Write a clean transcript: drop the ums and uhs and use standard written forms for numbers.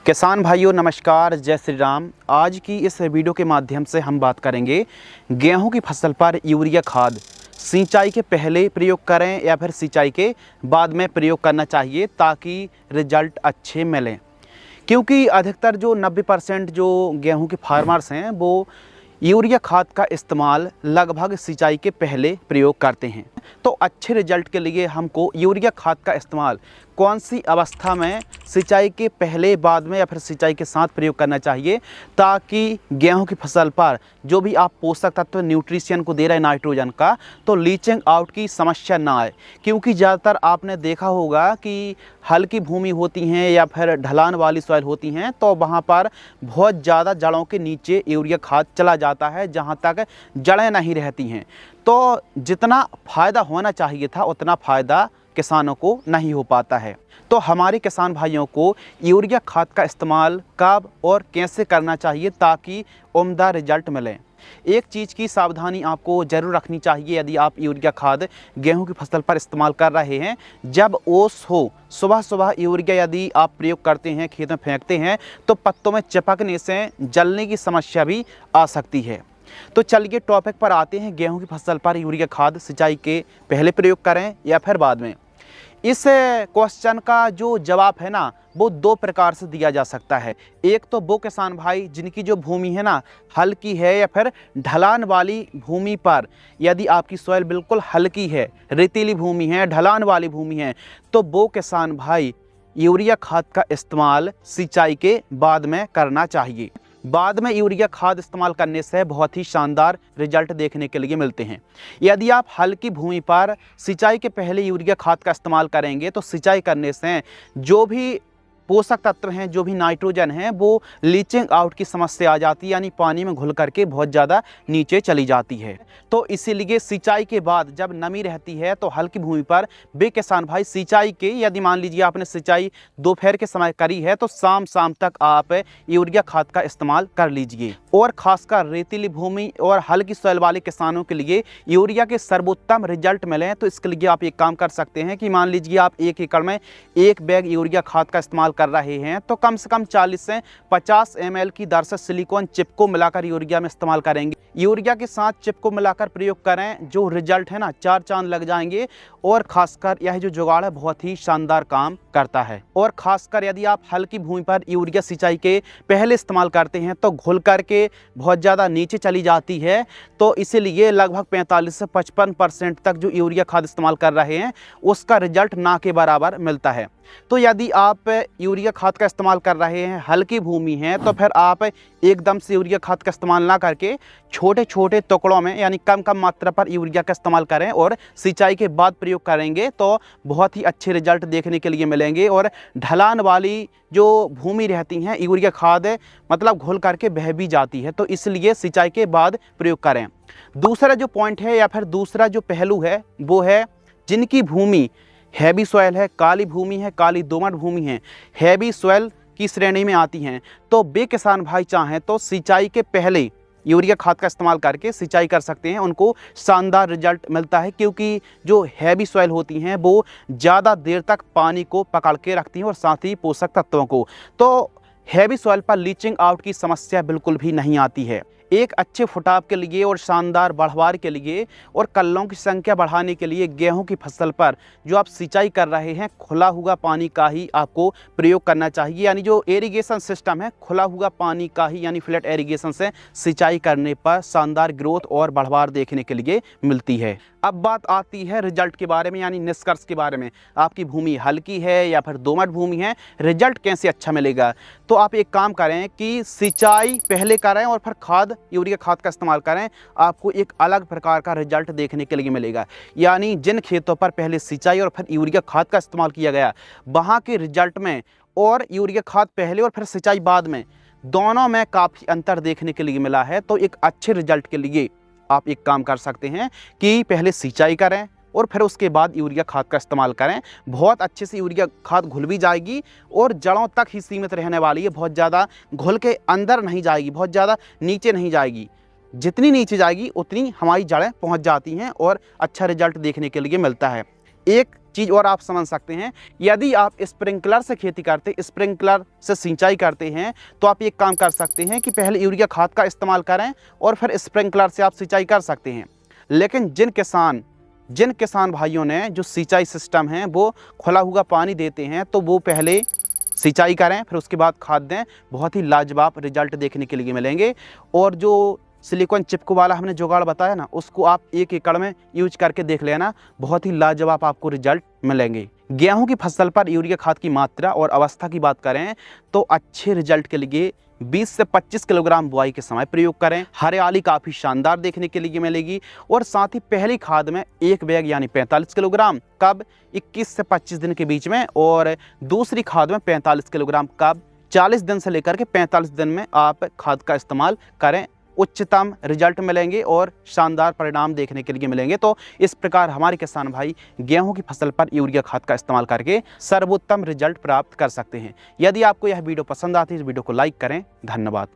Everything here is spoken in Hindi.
किसान भाइयों नमस्कार, जय श्री राम। आज की इस वीडियो के माध्यम से हम बात करेंगे गेहूं की फसल पर यूरिया खाद सिंचाई के पहले प्रयोग करें या फिर सिंचाई के बाद में प्रयोग करना चाहिए ताकि रिजल्ट अच्छे मिलें। क्योंकि अधिकतर जो 90% जो गेहूं के फार्मर्स हैं वो यूरिया खाद का इस्तेमाल लगभग सिंचाई के पहले प्रयोग करते हैं। तो अच्छे रिजल्ट के लिए हमको यूरिया खाद का इस्तेमाल कौन सी अवस्था में सिंचाई के पहले, बाद में या फिर सिंचाई के साथ प्रयोग करना चाहिए ताकि गेहूं की फसल पर जो भी आप पोषक तत्व न्यूट्रिशन को दे रहे हैं नाइट्रोजन का, तो लीचिंग आउट की समस्या ना आए। क्योंकि ज़्यादातर आपने देखा होगा कि हल्की भूमि होती हैं या फिर ढलान वाली सॉइल होती हैं तो वहाँ पर बहुत ज़्यादा जड़ों के नीचे यूरिया खाद चला जाता है, जहाँ तक जड़ें नहीं रहती हैं। तो जितना फ़ायदा होना चाहिए था उतना फ़ायदा किसानों को नहीं हो पाता है। तो हमारे किसान भाइयों को यूरिया खाद का इस्तेमाल कब और कैसे करना चाहिए ताकि उम्दा रिजल्ट मिले। एक चीज़ की सावधानी आपको ज़रूर रखनी चाहिए यदि आप यूरिया खाद गेहूं की फसल पर इस्तेमाल कर रहे हैं। जब ओस हो, सुबह सुबह यूरिया यदि आप प्रयोग करते हैं, खेत में फेंकते हैं, तो पत्तों में चिपकने से जलने की समस्या भी आ सकती है। तो चलिए टॉपिक पर आते हैं, गेहूं की फसल पर यूरिया खाद सिंचाई के पहले प्रयोग करें या फिर बाद में। इस क्वेश्चन का जो जवाब है ना वो दो प्रकार से दिया जा सकता है। एक तो वो किसान भाई जिनकी जो भूमि है ना हल्की है या फिर ढलान वाली भूमि पर, यदि आपकी सॉइल बिल्कुल हल्की है, रेतीली भूमि है, ढलान वाली भूमि है, तो वो किसान भाई यूरिया खाद का इस्तेमाल सिंचाई के बाद में करना चाहिए। बाद में यूरिया खाद इस्तेमाल करने से बहुत ही शानदार रिजल्ट देखने के लिए मिलते हैं। यदि आप हल्की भूमि पर सिंचाई के पहले यूरिया खाद का इस्तेमाल करेंगे तो सिंचाई करने से जो भी पोषक तत्व हैं, जो भी नाइट्रोजन हैं, वो लीचिंग आउट की समस्या आ जाती है, यानी पानी में घुल करके बहुत ज़्यादा नीचे चली जाती है। तो इसीलिए सिंचाई के बाद जब नमी रहती है तो हल्की भूमि पर वे किसान भाई सिंचाई के, यदि मान लीजिए आपने सिंचाई दोपहर के समय करी है तो शाम तक आप यूरिया खाद का इस्तेमाल कर लीजिए। और ख़ासकर रेतीली भूमि और हल्की सॉइल वाले किसानों के लिए यूरिया के सर्वोत्तम रिजल्ट मिलें तो इसके लिए आप एक काम कर सकते हैं कि मान लीजिए आप 1 एकड़ में 1 बैग यूरिया खाद का इस्तेमाल कर रहे हैं तो कम से कम 40 से 50 ml की दर से सिलिकॉन चिप को मिलाकर यूरिया में इस्तेमाल करेंगे। यूरिया के साथ चिप को मिलाकर प्रयोग करें, जो रिजल्ट है ना 4 चांद लग जाएंगे। और खासकर यह जो जुगाड़ है बहुत ही शानदार काम करता है। और खासकर यदि आप हल्की भूमि पर यूरिया सिंचाई के पहले इस्तेमाल करते हैं तो घुल करके बहुत ज़्यादा नीचे चली जाती है। तो इसीलिए लगभग 45 से 55% तक जो यूरिया खाद इस्तेमाल कर रहे हैं उसका रिजल्ट ना के बराबर मिलता है। तो यदि आप यूरिया खाद का इस्तेमाल कर रहे हैं, हल्की भूमि है, तो फिर आप एकदम से यूरिया खाद का इस्तेमाल ना करके छोटे छोटे टुकड़ों में यानी कम मात्रा पर यूरिया का इस्तेमाल करें और सिंचाई के बाद प्रयोग करेंगे तो बहुत ही अच्छे रिजल्ट देखने के लिए मिलेंगे। और ढलान वाली जो भूमि रहती हैं यूरिया खाद मतलब घुल करके बह भी जाती है, तो इसलिए सिंचाई के बाद प्रयोग करें। दूसरा जो पॉइंट है या फिर दूसरा जो पहलू है वो है जिनकी भूमि हैवी सॉइल है, काली भूमि है, काली दोमट भूमि है, हैवी सॉइल की श्रेणी में आती हैं, तो वे किसान भाई चाहें तो सिंचाई के पहले यूरिया खाद का इस्तेमाल करके सिंचाई कर सकते हैं। उनको शानदार रिजल्ट मिलता है क्योंकि जो हैवी सॉइल होती हैं वो ज़्यादा देर तक पानी को पकड़ के रखती हैं और साथ ही पोषक तत्वों को। तो हैवी सॉइल पर लीचिंग आउट की समस्या बिल्कुल भी नहीं आती है। एक अच्छे फुटाव के लिए और शानदार बढ़वार के लिए और कल्लों की संख्या बढ़ाने के लिए गेहूं की फसल पर जो आप सिंचाई कर रहे हैं खुला हुआ पानी का ही आपको प्रयोग करना चाहिए। यानी जो इरिगेशन सिस्टम है खुला हुआ पानी का ही यानी फ्लैट इरिगेशन से सिंचाई करने पर शानदार ग्रोथ और बढ़वार देखने के लिए मिलती है। अब बात आती है रिजल्ट के बारे में यानी निष्कर्ष के बारे में। आपकी भूमि हल्की है या फिर दोमट भूमि है, रिजल्ट कैसे अच्छा मिलेगा। तो आप एक काम करें कि सिंचाई पहले करें और फिर खाद यूरिया खाद का इस्तेमाल करें, आपको एक अलग प्रकार का रिजल्ट देखने के लिए मिलेगा। यानी जिन खेतों पर पहले सिंचाई और फिर यूरिया खाद का इस्तेमाल किया गया वहाँ के रिजल्ट में और यूरिया खाद पहले और फिर सिंचाई बाद में दोनों में काफ़ी अंतर देखने के लिए मिला है। तो एक अच्छे रिजल्ट के लिए आप एक काम कर सकते हैं कि पहले सिंचाई करें और फिर उसके बाद यूरिया खाद का इस्तेमाल करें। बहुत अच्छे से यूरिया खाद घुल भी जाएगी और जड़ों तक ही सीमित रहने वाली है, बहुत ज़्यादा घुल के अंदर नहीं जाएगी, बहुत ज़्यादा नीचे नहीं जाएगी। जितनी नीचे जाएगी उतनी हमारी जड़ें पहुंच जाती हैं और अच्छा रिजल्ट देखने के लिए मिलता है। एक चीज़ और आप समझ सकते हैं, यदि आप स्प्रिंकलर से खेती करते, स्प्रिंकलर से सिंचाई करते हैं, तो आप ये काम कर सकते हैं कि पहले यूरिया खाद का इस्तेमाल करें और फिर स्प्रिंकलर से आप सिंचाई कर सकते हैं। लेकिन जिन किसान भाइयों ने जो सिंचाई सिस्टम है वो खुला हुआ पानी देते हैं, तो वो पहले सिंचाई करें फिर उसके बाद खाद दें, बहुत ही लाजवाब रिजल्ट देखने के लिए मिलेंगे। और जो सिलिकॉन चिपको वाला हमने जुगाड़ बताया ना, उसको आप 1 एकड़ में यूज करके देख लेना, बहुत ही लाजवाब आपको रिजल्ट मिलेंगे। गेहूं की फसल पर यूरिया खाद की मात्रा और अवस्था की बात करें तो अच्छे रिजल्ट के लिए 20 से 25 किलोग्राम बुआई के समय प्रयोग करें। हरियाली काफ़ी शानदार देखने के लिए मिलेगी। और साथ ही पहली खाद में 1 बैग यानी 45 किलोग्राम कब 21 से 25 दिन के बीच में, और दूसरी खाद में 45 किलोग्राम कब 40 दिन से लेकर के 45 दिन में आप खाद का इस्तेमाल करें। उच्चतम रिजल्ट मिलेंगे और शानदार परिणाम देखने के लिए मिलेंगे। तो इस प्रकार हमारे किसान भाई गेहूं की फसल पर यूरिया खाद का इस्तेमाल करके सर्वोत्तम रिजल्ट प्राप्त कर सकते हैं। यदि आपको यह वीडियो पसंद आती है तो वीडियो को लाइक करें। धन्यवाद।